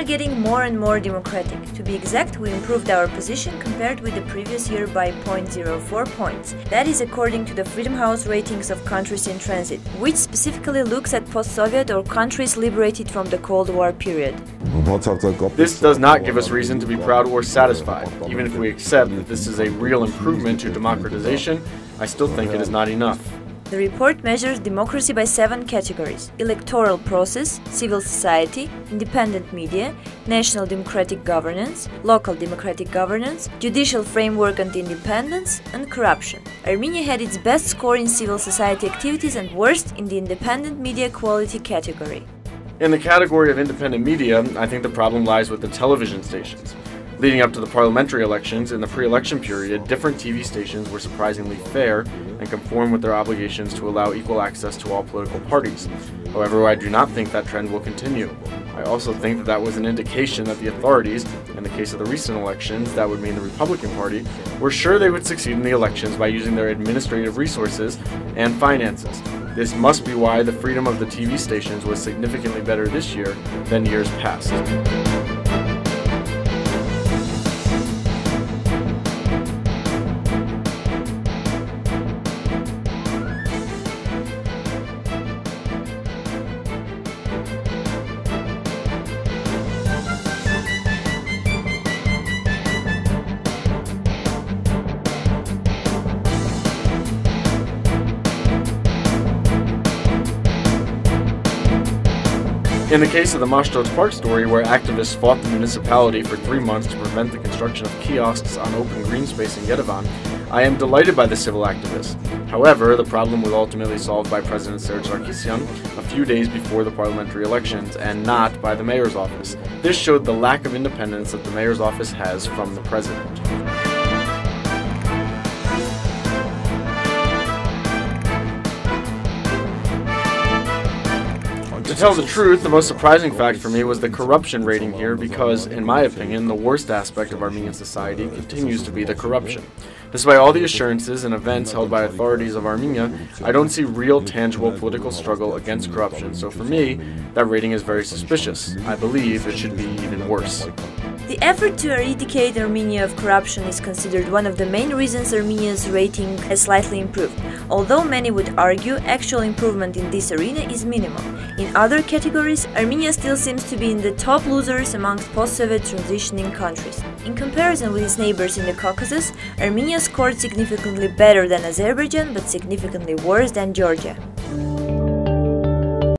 are getting more and more democratic. To be exact, we improved our position compared with the previous year by 0.04 points. That is according to the Freedomhouse ratings of countries in transit, which specifically looks at post-Soviet or countries liberated from the Cold War period. This does not give us reason to be proud or satisfied. Even if we accept that this is a real improvement to democratization, I still think it is not enough. The report measures democracy by 7 categories: electoral process, civil society, independent media, national democratic governance, local democratic governance, judicial framework and independence, and corruption. Armenia had its best score in civil society activities and worst in the independent media quality category. In the category of independent media, I think the problem lies with the television stations. Leading up to the parliamentary elections, in the pre-election period, different TV stations were surprisingly fair and conformed with their obligations to allow equal access to all political parties. However, I do not think that trend will continue. I also think that that was an indication that the authorities, in the case of the recent elections, that would mean the Republican Party, were sure they would succeed in the elections by using their administrative resources and finances. This must be why the freedom of the TV stations was significantly better this year than years past. In the case of the Mashtots Park story, where activists fought the municipality for 3 months to prevent the construction of kiosks on open green space in Yerevan, I am delighted by the civil activists. However, the problem was ultimately solved by President Serge Sarkisyan a few days before the parliamentary elections, and not by the mayor's office. This showed the lack of independence that the mayor's office has from the president. To tell the truth, the most surprising fact for me was the corruption rating here because, in my opinion, the worst aspect of Armenian society continues to be the corruption. Despite all the assurances and events held by authorities of Armenia, I don't see real tangible political struggle against corruption, so for me, that rating is very suspicious. I believe it should be even worse. The effort to eradicate Armenia of corruption is considered one of the main reasons Armenia's rating has slightly improved, although many would argue actual improvement in this arena is minimal. In other categories, Armenia still seems to be in the top losers amongst post-Soviet transitioning countries. In comparison with its neighbors in the Caucasus, Armenia scored significantly better than Azerbaijan but significantly worse than Georgia.